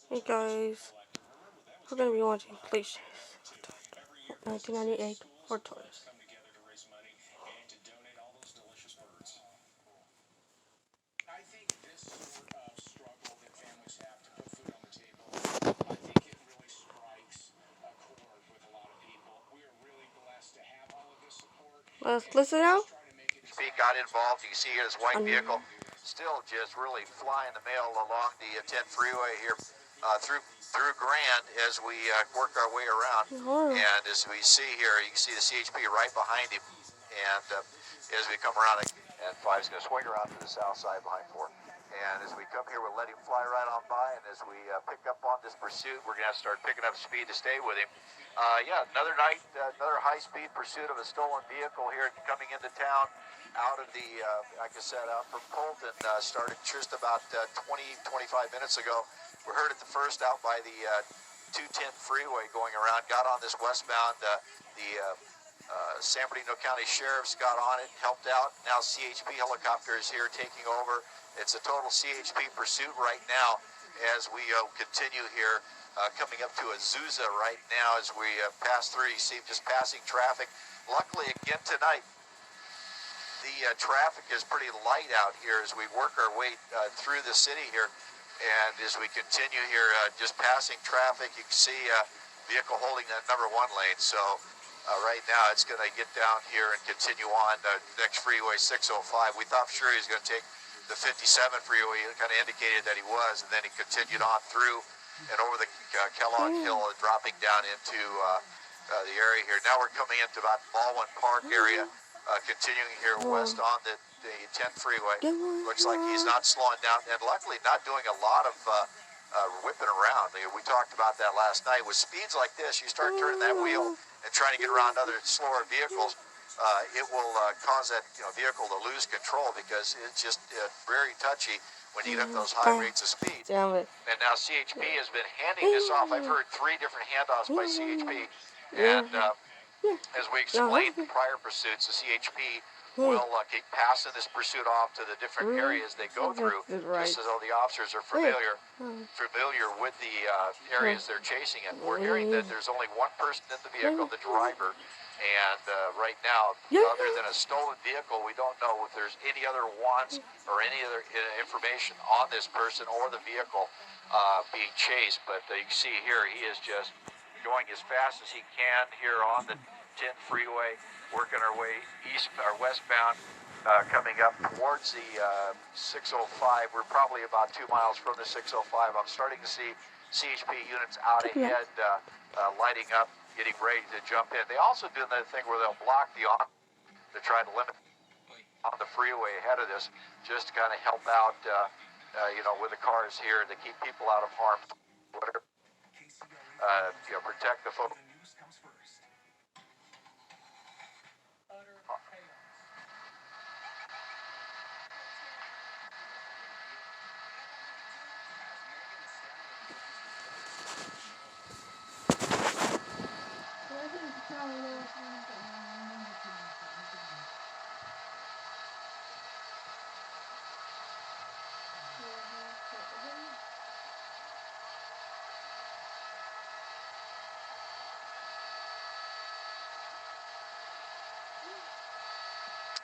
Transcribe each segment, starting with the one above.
Hey guys, we're gonna be watching Police Chase 1998 for Taurus. Let's listen out. Got involved. You can see here this white vehicle still just really flying the mail along the 10 freeway here through Grand as we work our way around. And as we see here, you can see the CHP right behind him. And as we come around, and 5's going to swing around to the south side behind 4. And as we come here, we'll let him fly right on by. And as we pick up on this pursuit, we're going to start picking up speed to stay with him. Yeah, another night, another high-speed pursuit of a stolen vehicle here coming into town out of the, like I said, out from Colton. Started just about 20-25 minutes ago. We heard it the first out by the 210 freeway going around. Got on this westbound, San Bernardino County Sheriff's got on it, helped out. Now CHP helicopter is here taking over. It's a total CHP pursuit right now as we continue here, coming up to Azusa right now as we pass through. You see just passing traffic. Luckily, again tonight, the traffic is pretty light out here as we work our way through the city here. And as we continue here, just passing traffic, you can see vehicle holding that number 1 lane. So right now it's going to get down here and continue on the next freeway, 605. We thought sure he was going to take the 57 freeway. He kind of indicated that he was, and then he continued on through and over the Kellogg Hill, dropping down into the area here. Now we're coming into about Baldwin Park area, continuing here west on the 10 freeway. Looks like he's not slowing down, and luckily not doing a lot of whipping around. We talked about that last night. With speeds like this, you start turning that wheel and trying to get around other slower vehicles, it will cause that vehicle to lose control because it's just very touchy when you get up those high rates of speed. Damn it. And now CHP has been handing this off. I've heard 3 different handoffs by CHP. And as we explained in prior pursuits, the CHP will keep passing this pursuit off to the different areas they go through, just as though the officers are familiar with the areas they're chasing in. We're hearing that there's only 1 person in the vehicle, the driver, and right now, other than a stolen vehicle, we don't know if there's any other wants or any other information on this person or the vehicle being chased. But you can see here, he is just going as fast as he can here on the 10 freeway, working our way east or westbound, coming up towards the 605. We're probably about 2 miles from the 605. I'm starting to see CHP units out ahead, lighting up, getting ready to jump in. They also do another thing where they'll block the on to try to limit on the freeway ahead of this, just to kind of help out, with the cars here to keep people out of harm, whatever, protect the folks.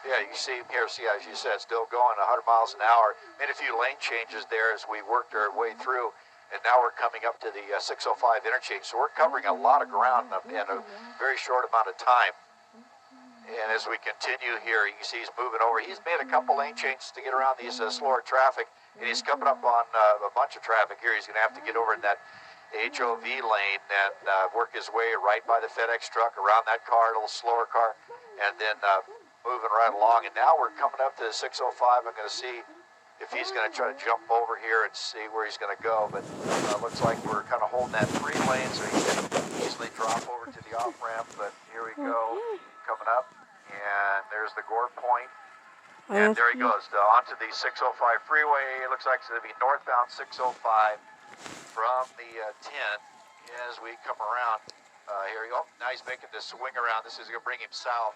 Yeah, you see here, as you said, still going 100 miles an hour. Made a few lane changes there as we worked our way through, and now we're coming up to the 605 interchange. So we're covering a lot of ground in a very short amount of time. And as we continue here, you can see he's moving over. He's made a couple lane changes to get around these slower traffic, and he's coming up on a bunch of traffic here. He's going to have to get over in that HOV lane and work his way right by the FedEx truck, around that car, a little slower car, and then moving right along. And now we're coming up to the 605. I'm going to see if he's going to try to jump over here and see where he's going to go. But looks like we're kind of holding that 3 lane, so he can easily drop over to the off-ramp. But here we go, coming up. And there's the Gore Point. And there he goes, onto the 605 freeway. It looks like it's going to be northbound 605 from the 10 as we come around. Here we go. Now he's making this swing around. This is going to bring him south.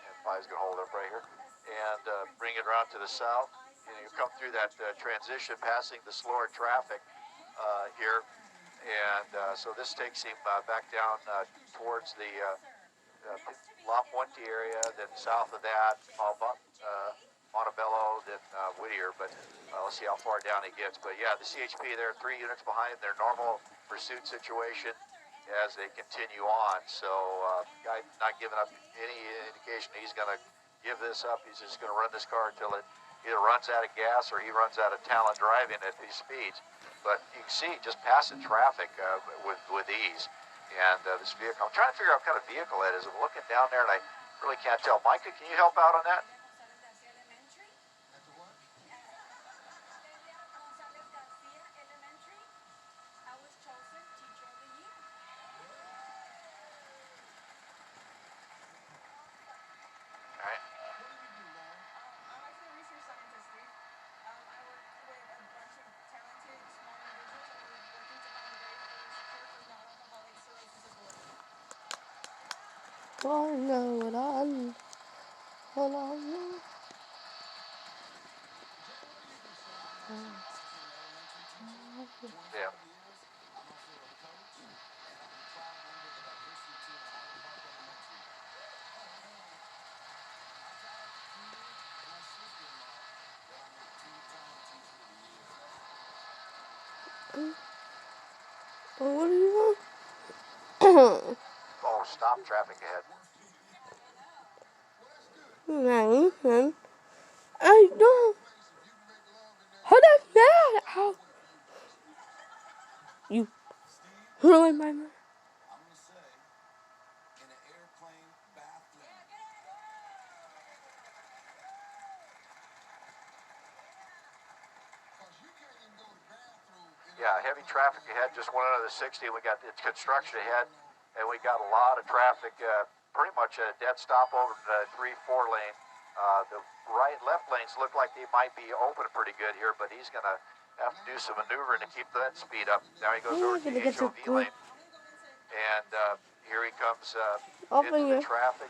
And 5's going to hold up right here. And bring it around to the south. And you come through that transition, passing the slower traffic. here. And so this takes him back down towards the La Puente area, then south of that, Montebello, then Whittier. But let's see how far down he gets. But yeah, the CHP, they're 3 units behind their normal pursuit situation as they continue on. So guy not giving up any indication he's going to give this up. He's just going to run this car until it either runs out of gas or he runs out of talent driving at these speeds. But you can see just passing traffic with ease. And this vehicle, I'm trying to figure out what kind of vehicle that is. I'm looking down there and I really can't tell. Micah, can you help out on that? All right. I know what I know. Yeah. What do you want? Oh, stop traffic ahead. Man, I don't. How does that? How? You ruined my mind. Yeah, heavy traffic ahead, just went under the 60. We got it's construction ahead, and we got a lot of traffic, pretty much a dead stop over the 3-4 lane. The left lanes look like they might be open pretty good here, but he's going to have to do some maneuvering to keep that speed up. Now he goes over to the HOV lane, and here he comes into the traffic.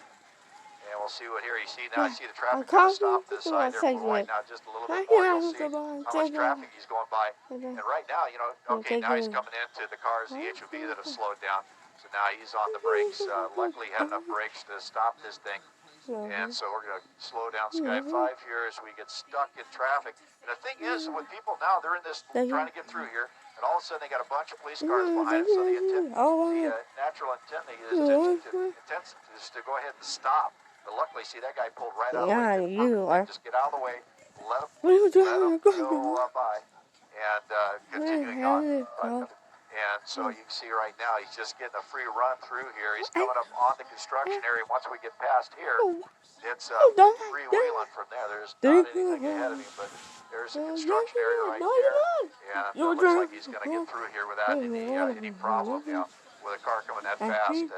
And we'll see what here you see now. I see the traffic kind of stop to the side there for right now, just a little bit more. You'll see how much traffic he's going by. And right now, you know, okay, now he's coming into the cars, the HOV that have slowed down. So now he's on the brakes. Luckily, he had enough brakes to stop this thing. And so we're going to slow down Sky 5 here as we get stuck in traffic. And the thing is, with people now, they're in this trying to get through here. And all of a sudden, they got a bunch of police cars behind them. So the natural intent is to go ahead and stop. But luckily, see, that guy pulled right out of the way. Just get out of the way, let him go by, and continuing on. And so you can see right now, he's just getting a free run through here. He's coming up on the construction area. Once we get past here, it's freewheeling from there. There's not anything ahead of him, but there's a construction area right there. And it looks like he's going to get through here without any problem. You know, with a car coming that fast,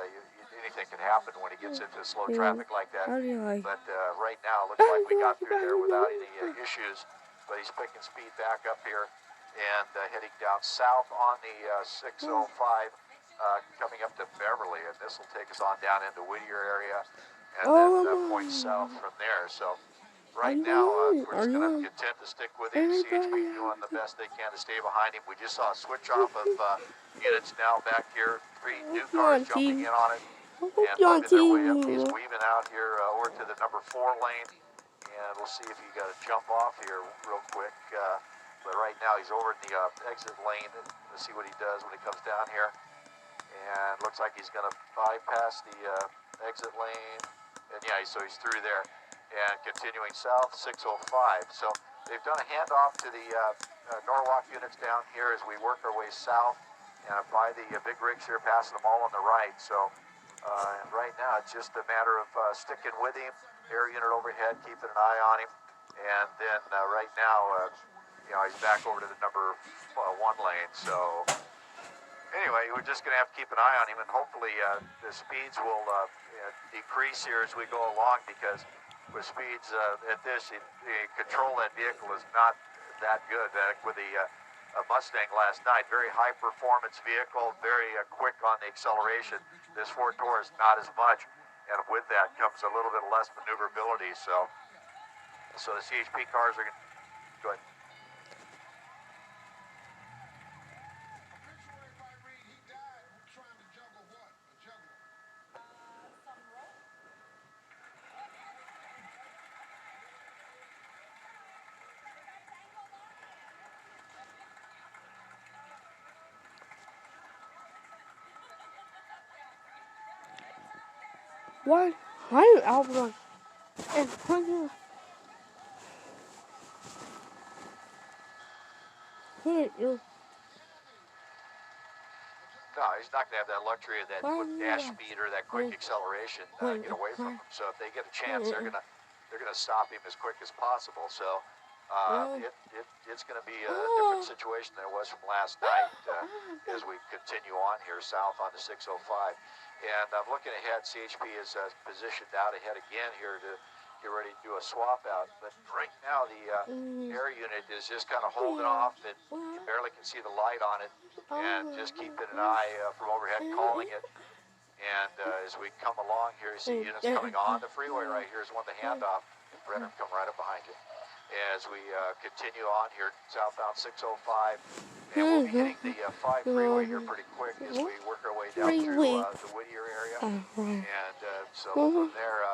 anything can happen when he gets into slow traffic like that. But right now, it looks like we got through there without any issues. But he's picking speed back up here and heading down south on the 605, coming up to Beverly. And this will take us on down into Whittier area and then point south from there. So right now, we're just going to contend to stick with him. CHP doing the best they can to stay behind him. We just saw a switch off of units now back here. 3 new cars jumping in on it. And working their way up, he's weaving out here over to the number 4 lane, and we'll see if he got to jump off here real quick. But right now he's over in the exit lane, and we'll see what he does when he comes down here. And looks like he's going to bypass the exit lane, and yeah, so he's through there. And continuing south, 605. So they've done a handoff to the Norwalk units down here as we work our way south, and by the big rigs here, passing them all on the right. So. And right now, it's just a matter of sticking with him, air unit overhead, keeping an eye on him. And then right now, you know, he's back over to the number 1 lane. So anyway, we're just going to have to keep an eye on him, and hopefully the speeds will decrease here as we go along, because with speeds at this, the control of that vehicle is not that good. With the Mustang last night, very high performance vehicle, very quick on the acceleration. This Ford Taurus not as much, and with that comes a little bit less maneuverability. So the CHP cars are going to go ahead. Why are you Albert? And who you? No, he's not going to have that luxury of that quick dash speed or that quick acceleration get away from him. So if they get a chance, they're gonna stop him as quick as possible. So it's going to be a different situation than it was from last night as we continue on here south on the 605. And I'm looking ahead. CHP is positioned out ahead again here to get ready to do a swap out. But right now the air unit is just kind of holding off, and you barely can see the light on it, and just keeping an eye from overhead calling it. And as we come along here, you see units coming on the freeway right here is one of the handoff. Brenner, come right up behind you. As we continue on here, southbound 605, and we'll be hitting the 5 freeway here pretty quick as we work our way down through the Whittier area. And so from there,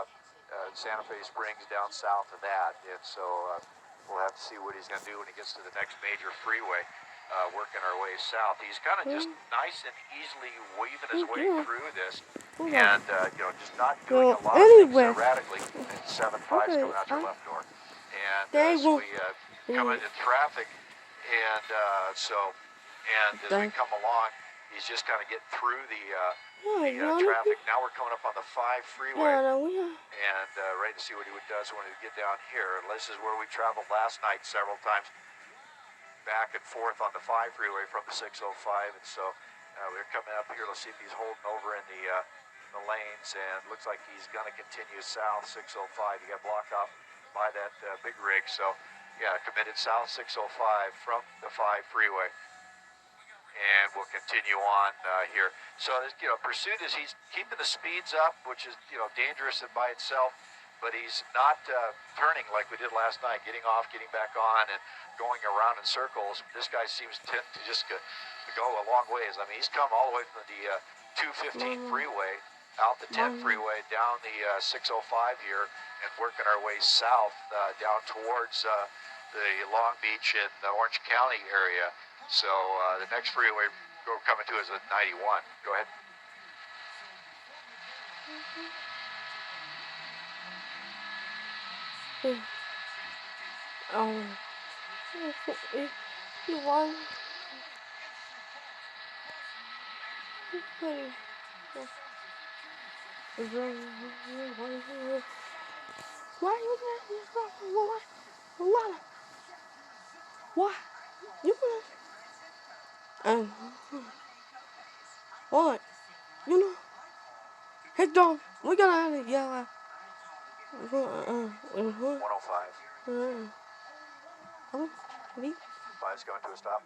Santa Fe Springs down south of that. And so we'll have to see what he's going to do when he gets to the next major freeway. Working our way south. He's kind of just nice and easily weaving his way through this, and just not doing a lot of things erratically. And 7-5's coming out your left door, and as we come into traffic, and as we come along, he's just kind of getting through the traffic. Now we're coming up on the 5 freeway, and ready to see what he does when we get down here. And this is where we traveled last night several times, back and forth on the 5 freeway from the 605, and so we're coming up here. Let's see if he's holding over in the lanes, and looks like he's going to continue south 605. He got blocked off by that big rig, so yeah, committed south 605 from the 5 freeway, and we'll continue on here. So pursuit is he's keeping the speeds up, which is dangerous by itself. But he's not turning like we did last night, getting off, getting back on, and going around in circles. This guy seems to just go a long ways. I mean, he's come all the way from the 215 freeway, out the 10 freeway, down the 605 here, and working our way south down towards the Long Beach and the Orange County area. So the next freeway we're coming to is a 91. Go ahead. What? You what? Hey, Dom, we gotta yell. 105. 5's going to a stop.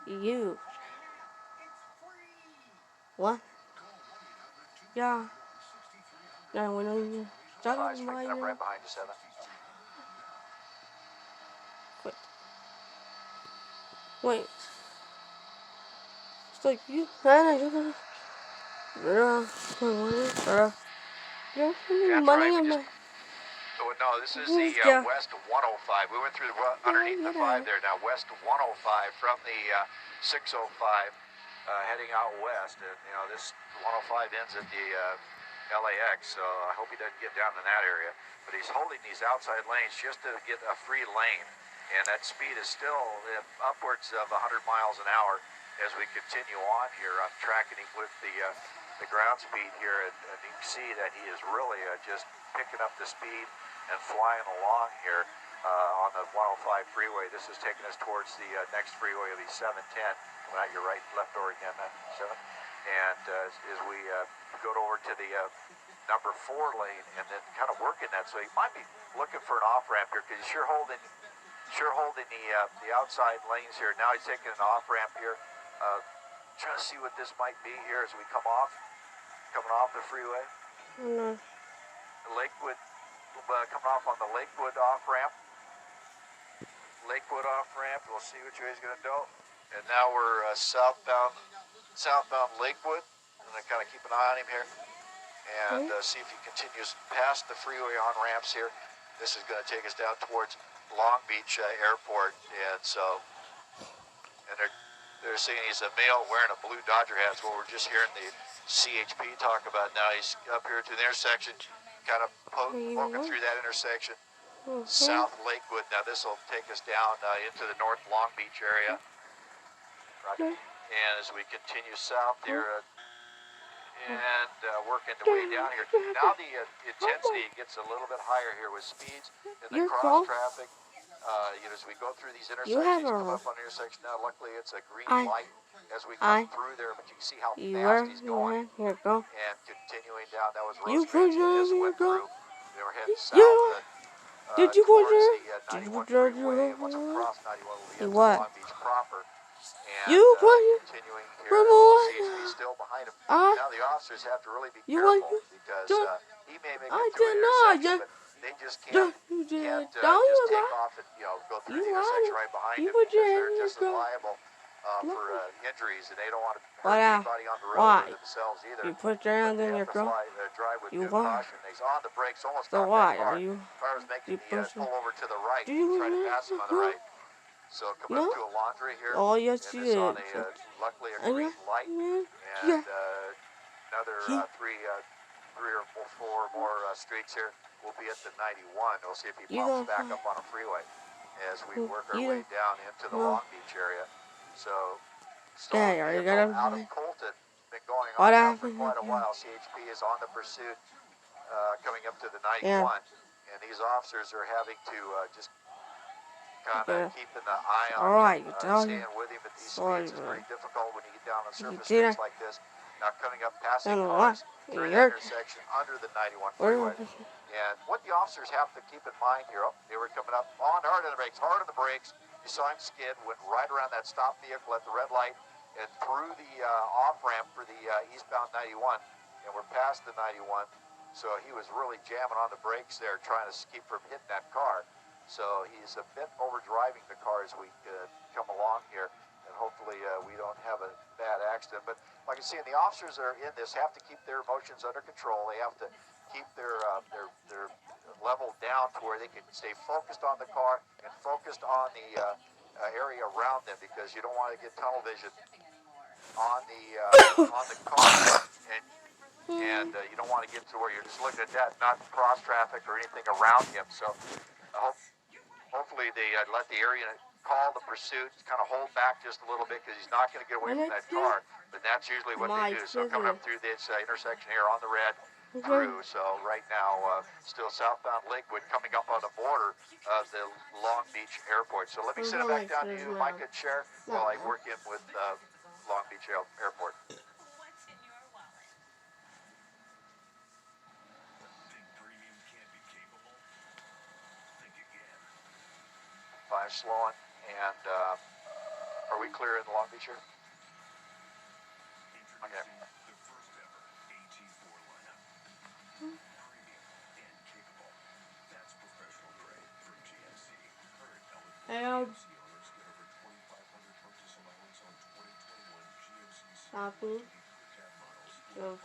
You. What? Yeah. Yeah, we know you. 5's picking up right behind you, 7. Wait. It's like you. Money in my. No, this is the West 105. We went through underneath the 5 there. Now West 105 from the 605 heading out west. And this 105 ends at the LAX. So I hope he doesn't get down in that area. But he's holding these outside lanes just to get a free lane. And that speed is still upwards of 100 miles an hour as we continue on here. I'm tracking him with the ground speed here, and you can see that he is really just picking up the speed and flying along here on the 105 freeway. This is taking us towards the next freeway of the 710. Coming out your right, left door again, 7. And as we go over to the number 4 lane and then kind of working that, so he might be looking for an off ramp here because he's sure holding the outside lanes here. Now he's taking an off ramp here. Trying to see what this might be here as we coming off the freeway. Lakewood, coming off on the Lakewood off ramp. We'll see which way he's going to go. And now we're southbound Lakewood. I'm going to kind of keep an eye on him here and see if he continues past the freeway on ramps here. This is going to take us down towards Long Beach Airport, and so, and they're They're saying he's a male wearing a blue Dodger hat. That's what we're just hearing the CHP talk about now. He's up here to the intersection, kind of poking through that intersection. South Lakewood. Now this will take us down into the North Long Beach area. Right. And as we continue south here, and working the way down here. Now the intensity gets a little bit higher here with speeds and the cross traffic. As we go through these intersections, come up on the intersection now. Luckily, it's a green light as we come through there, but you can see how fast he's going. And continuing down, that was Rosecrans as it went through. They were heading south Did you towards put the 91 freeway. Once we cross 91, we'll be into Long Beach proper. And continuing here, CHP still behind him. Now the officers have to really be careful because he may make it through the intersection, but they just can't just take off and go through the intersection right behind him because they're just as liable for injuries, and they don't want to hurt anybody on the road or themselves either. You put your hands in your throat. Drive with good caution. He's on the brakes, almost got that car. Car was making the pull over to the right, try to pass him on the right. So come up to a laundry here. Oh, yes, and it's on luckily a green light. And another three or four more streets here. We'll be at the 91. We'll see if he pops back up on a freeway as we work our way down into the Long Beach area. So, out of Colton, been going on now for quite a while. CHP is on the pursuit coming up to the 91. And these officers are having to just kind of keeping the eye on him, staying with him at these speeds is pretty difficult when you get down on surface streets like this. Now coming up, passing cars through the intersection under the 91 freeway. And what the officers have to keep in mind here, they were coming up on hard on the brakes, hard on the brakes. You saw him skid, went right around that stop vehicle at the red light and through the off-ramp for the eastbound 91. And we're past the 91. So he was really jamming on the brakes there, trying to keep from hitting that car. So he's a bit over driving the car as we come along here, and hopefully we don't have a bad accident. But like I say, the officers that are in this have to keep their emotions under control. They have to keep their level down to where they can stay focused on the car and focused on the area around them, because you don't want to get tunnel vision on the car, and you don't want to get to where you're just looking at that, not cross traffic or anything around him. So hopefully they let the area call the pursuit, kind of hold back just a little bit, because he's not going to get away from that car. But that's usually what they do. So coming up through this intersection here on the red through. So right now, still southbound Lakewood, coming up on the border of the Long Beach Airport. So let me send it back down to you, Micah, Chair, while I work in with Long Beach Airport. Five slowing, and are we clear in the Long Beach here? Okay. Stopping. Your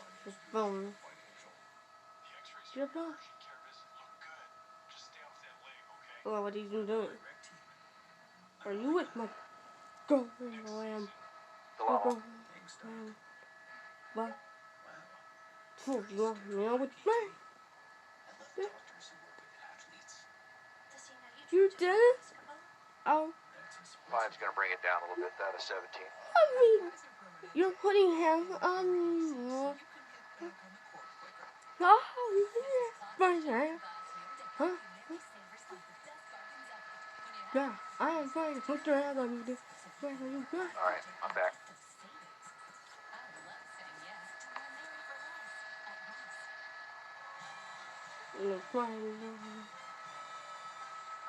phone. Your phone. Well, what are you doing? Are you with my girlfriend? I am. Hello. But you want me out with me? Yeah. You did it? Oh. 5's going to bring it down a little bit, that is 17. I mean, you're putting him on me. Oh, yeah. Huh? Yeah, I am trying to put your hands on you. Alright, I'm back.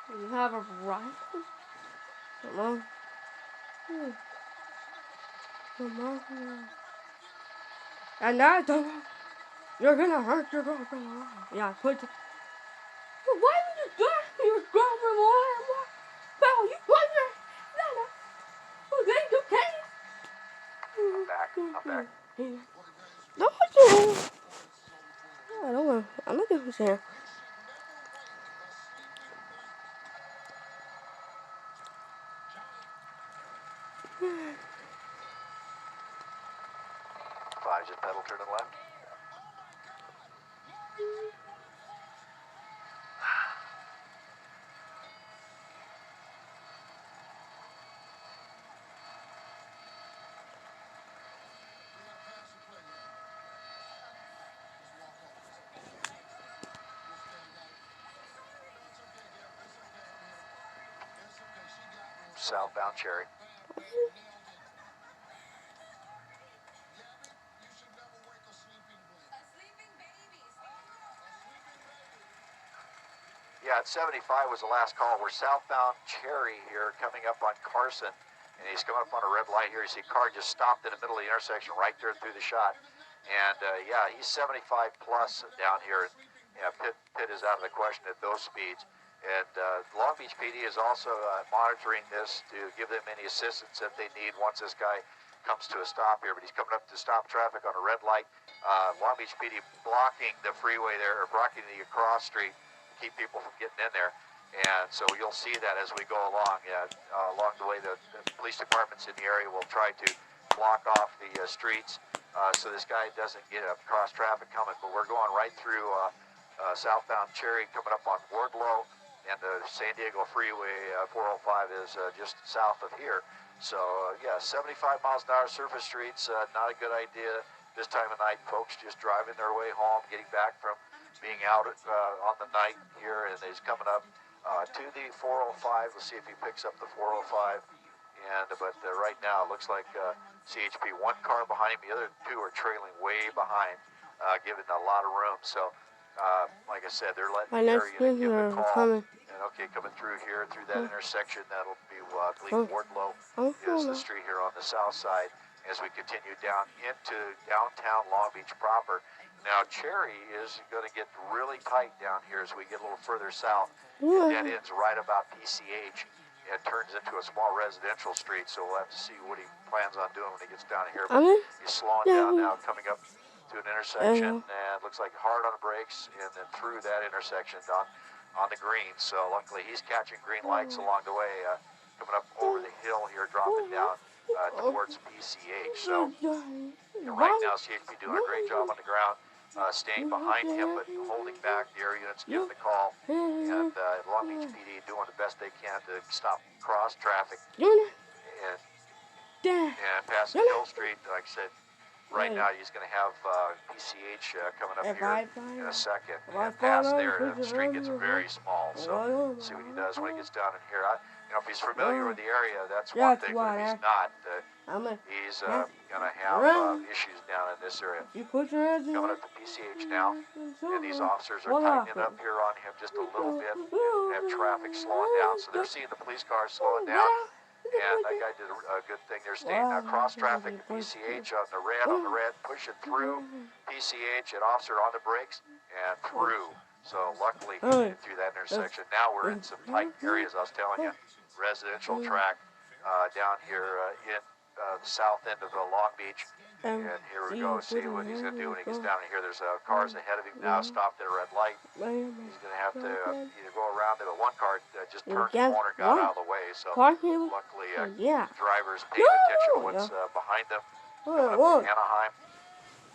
You have a rifle? Come on. Come on. And I don't. You're gonna hurt your girlfriend. Yeah, put. Why would you do your girlfriend? Well, you put your. No. Okay, you can't. I'm back. No, I don't want. I'm not doing this here. just pedal turn to the left. Southbound Cherry. Yeah, at 75 was the last call. We're southbound Cherry here, coming up on Carson, and he's coming up on a red light here. You see a car just stopped in the middle of the intersection right there through the shot. And yeah, he's 75 plus down here. Yeah, pit is out of the question at those speeds. And Long Beach PD is also monitoring this to give them any assistance that they need once this guy comes to a stop here. But he's coming up to stop traffic on a red light. Long Beach PD blocking the freeway there, or blocking the cross street to keep people from getting in there. And so you'll see that as we go along. Along the way, the police departments in the area will try to block off the streets so this guy doesn't get cross traffic coming. But we're going right through southbound Cherry, coming up on Wardlow. And the San Diego Freeway 405 is just south of here. So, yeah, 75 miles an hour surface streets, not a good idea this time of night. Folks just driving their way home, getting back from being out on the night here. And he's coming up to the 405. We'll see if he picks up the 405. But right now, it looks like CHP, one car behind him. The other two are trailing way behind, giving a lot of room. So, like I said, they're letting the area give the call. And okay, coming through here, through that intersection, that'll be, I believe, Wardlow is the street here on the south side as we continue down into downtown Long Beach proper. Now, Cherry is going to get really tight down here as we get a little further south. That ends right about PCH. It turns into a small residential street, so we'll have to see what he plans on doing when he gets down here. But he's slowing down now, coming up to an intersection, and looks like hard on the brakes, and then through that intersection on the green. So luckily he's catching green lights along the way, coming up over the hill here, dropping down towards PCH. So right now CHP doing a great job on the ground, staying behind him but holding back the area units, giving the call, and Long Beach PD doing the best they can to stop cross traffic and passing Hill Street. Like I said, right now he's going to have PCH coming up here in a second. And past there, the street gets very small. So see what he does when he gets down in here. If he's familiar with the area, that's one thing. But if he's not, he's going to have issues down in this area. Coming up to PCH now, and these officers are tightening up here on him just a little bit. Have traffic slowing down, so they're seeing the police cars slowing down. And that guy did a good thing there, staying cross traffic at PCH on the red, pushing through PCH, and officer on the brakes and through. So luckily he made it through that intersection. Now we're in some tight areas, I was telling you, residential track down here in the south end of Long Beach. And here we go, see what he's going to do when he gets down in here. There's cars ahead of him now, stopped at a red light. He's going to have to either go around it, but one car just turned the corner, got out of the way. So luckily, drivers paying attention to what's behind them. Coming up to Anaheim.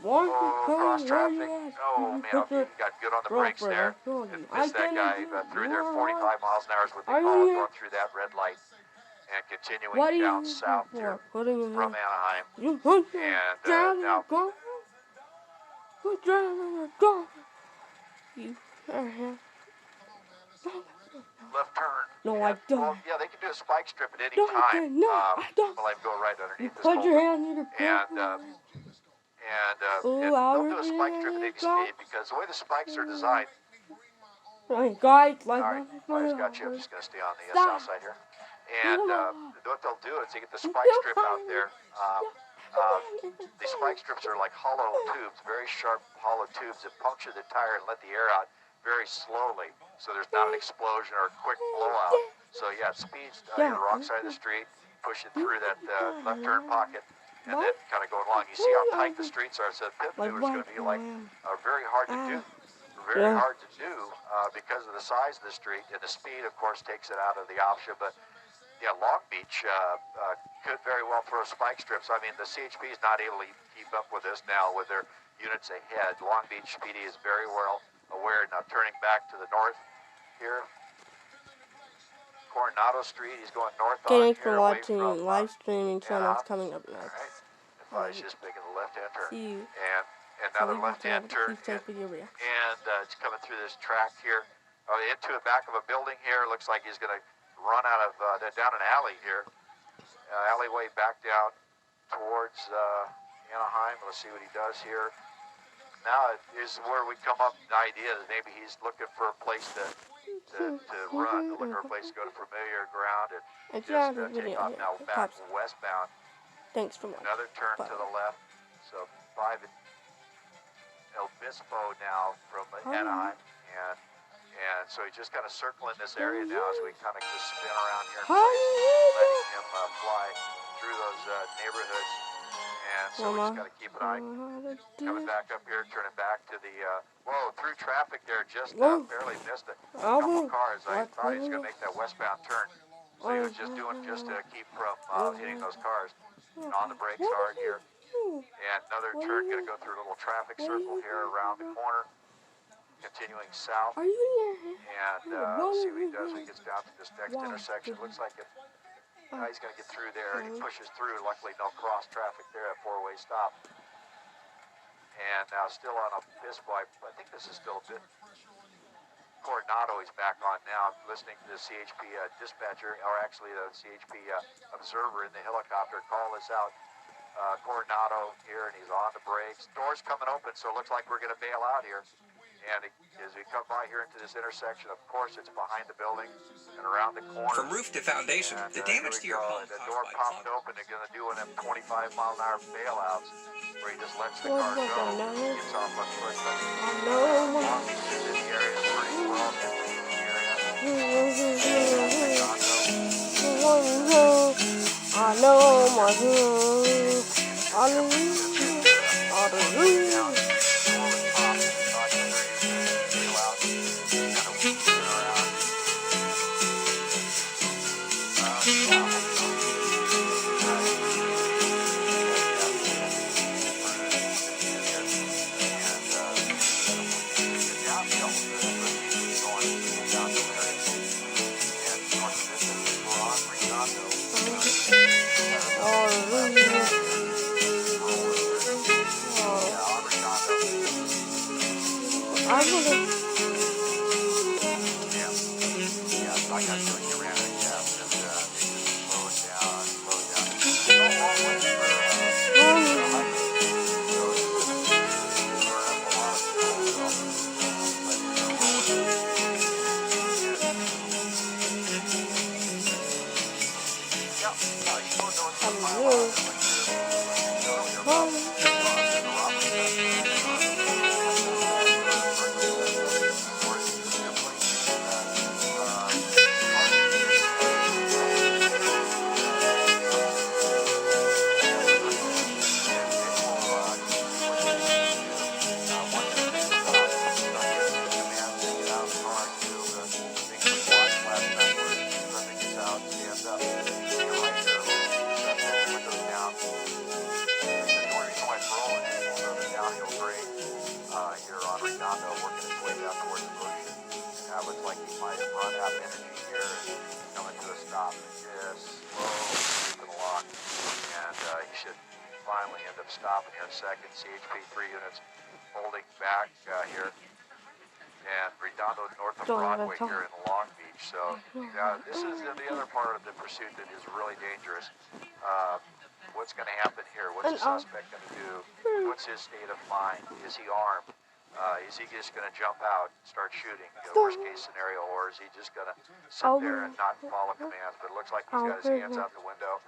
Cross traffic. Oh, man, he got good on the brakes there. And missed that guy through there. 45 miles an hour is what they call it, going through that red light. And continuing down south here from Anaheim. And now left turn. No, I don't. Well, yeah, they can do a spike strip at any time. Well, I go right underneath this culvert. And they'll do a spike strip at any speed because the way the spikes are designed. Guys, all right, I just got you. I'm just going to stay on the south side here. And what they'll do is they get the spike strip out there. These spike strips are like hollow tubes, very sharp hollow tubes that puncture the tire and let the air out very slowly, so there's not an explosion or a quick blowout. So yeah, it speeds the wrong side of the street, pushing through that left turn pocket, and then kind of going along. You see how tight the streets are, so the pit maneuver is going to be like very hard to do. Very hard to do because of the size of the street, and the speed, of course, takes it out of the option. But Yeah, Long Beach could very well throw spike strips. I mean, the CHP is not able to keep up with this now with their units ahead. Long Beach PD is very well aware. Now turning back to the north here. Coronado Street, he's going north on Thanks here for away watching. from Live streaming channels Anaheim. coming up All next. right. If I was just making the left-hand turn. See you. And another left-hand turn. And it's coming through this track here. Into the back of a building here. Looks like he's going to run out of down an alley here. Alleyway back down towards Anaheim. Let's see what he does here. Now is where we come up with the idea that maybe he's looking for a place to run, looking for a place to go to familiar ground and just take off now back westbound. Thanks for watching. Another turn to the left. So 5 El Obispo now from Anaheim. And so he's just kind of circling this area now as we kind of just spin around here in place, letting him fly through those neighborhoods. And so we just got to keep an eye coming back up here, turning back to the, through traffic there, just barely missed a couple cars. I thought he was going to make that westbound turn. So he was just doing just to keep from hitting those cars. And on the brakes hard here. And another turn, going to go through a little traffic circle here around the corner. Continuing south, and see what he does when he gets down to this next intersection. Looks like he's going to get through there, and he pushes through. Luckily, no cross traffic there at four-way stop. And now still on Obispo. I think this is still a bit. Coronado he's back on now, listening to the CHP dispatcher, or actually the CHP observer in the helicopter call this out. Coronado here, and he's on the brakes. Doors coming open, so it looks like we're going to bail out here. And as we come by here into this intersection, of course, it's behind the building and around the corner. From roof to foundation, the damage to your home the door popped open. They're going to do one of them 25-mile-an-hour bailouts where he just lets the car go. Gets off on first. Long Beach is in the area. It's pretty well in the area. Stopping here in a second. CHP 3 units holding back here. And Redondo north of Broadway here in Long Beach. So this is the other part of the pursuit that is really dangerous. What's going to happen here? What's the suspect going to do? What's his state of mind? Is he armed? Is he just going to jump out and start shooting? Worst case scenario, or is he just going to sit there and not follow commands? But it looks like he's got his hands out the window,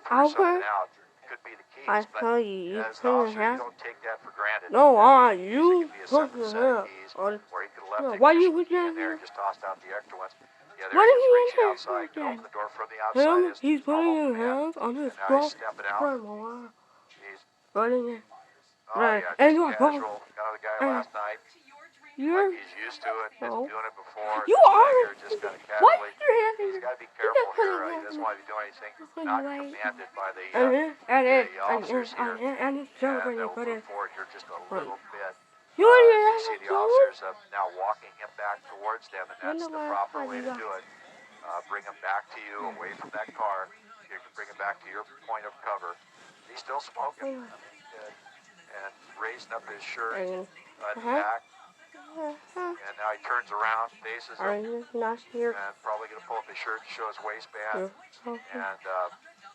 threw something out. Could be the keys, I but tell you, as an officer, you don't take that for granted. No, you took your hand. Where he could have left why it you put your in there, just tossed out the extra ones. Yeah, why there did he he reaching enter outside, again? open the door from the outside. He's putting his hands on his cross. He's running in. Oh Right. yeah, And just you're casual. Got the guy last night. You're. Like he's used to it, been No. doing it before. You This guy are. here just kind of Why casually. is your hand in He's got to be You're careful not putting here. He your doesn't want to be doing anything hand not away. commanded by the officers here. And it's And celebrating, we'll but move it's. forward here just a little bit. You want As your you see hand the officers now walking him back towards them, and that's the proper way to do it. Bring him back to you, away from that car. You can bring him back to your point of cover. He's still smoking. And raising up his shirt back. And now he turns around, faces him, and probably going to pull up his shirt to show his waistband. And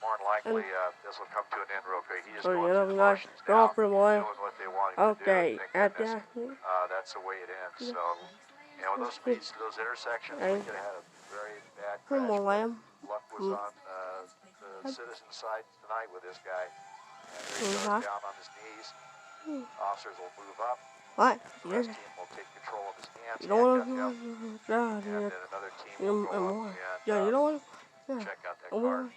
more than likely, this will come to an end real quick. He is going through the motions now, doing what they want him to do. Thank goodness. That's the way it ends. So, with those speeds to those intersections, we could have had a very bad crash. Luck was on the citizen side tonight with this guy. And there he goes down on his knees. Officers will move up. What? The rest team will take control of his hands, You don't handcuff him, want to. and then another team will go up You don't and check out that car.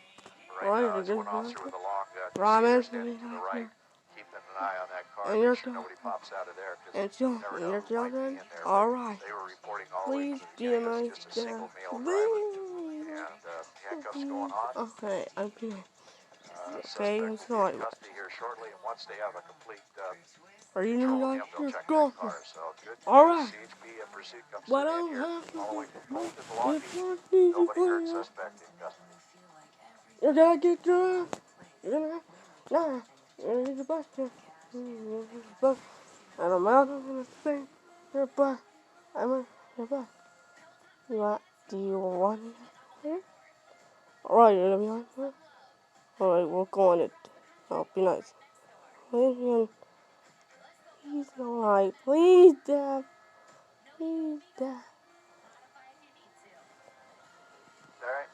Right now, it's one officer with a long gun. You see they're standing to the right, keeping an eye on that car, make sure nobody pops out of there, because you never know who might be in there. Alright. They were reporting all the way from the beginning it was just a single male driver, and handcuffs going on. Okay, I'm kidding. Suspect will be in custody here shortly, and once they have a complete Are you control not of him, they'll your check that girlfriend? car. So good. Alright. CHP and pursuit comes But to I an don't end here. have All the way from Fulton to Long Beach. to. Nobody hurt, suspect in custody. You're gonna get drunk. You're gonna. Nah. You're gonna get the bus. Bus. And I'm out of the thing. Your bus. I'm in your bus. What do you want here? Alright, you're gonna be on here? Alright, we'll go on it. Oh, be nice. Please, alright. Please, Dad. Please, Dad. Alright.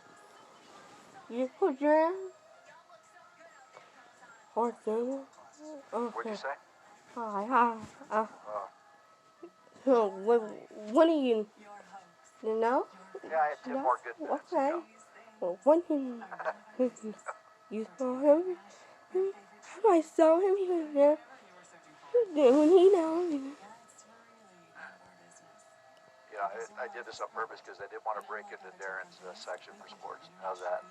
You put your hand? Or Daniel? Okay. What'd you say? When are you know? Yeah, I had 10 more good minutes. Okay. Well, when you saw him, I saw him, he was there. When he knows. Yeah, I did this on purpose because I didn't want to break into Darren's section for sports. How's that?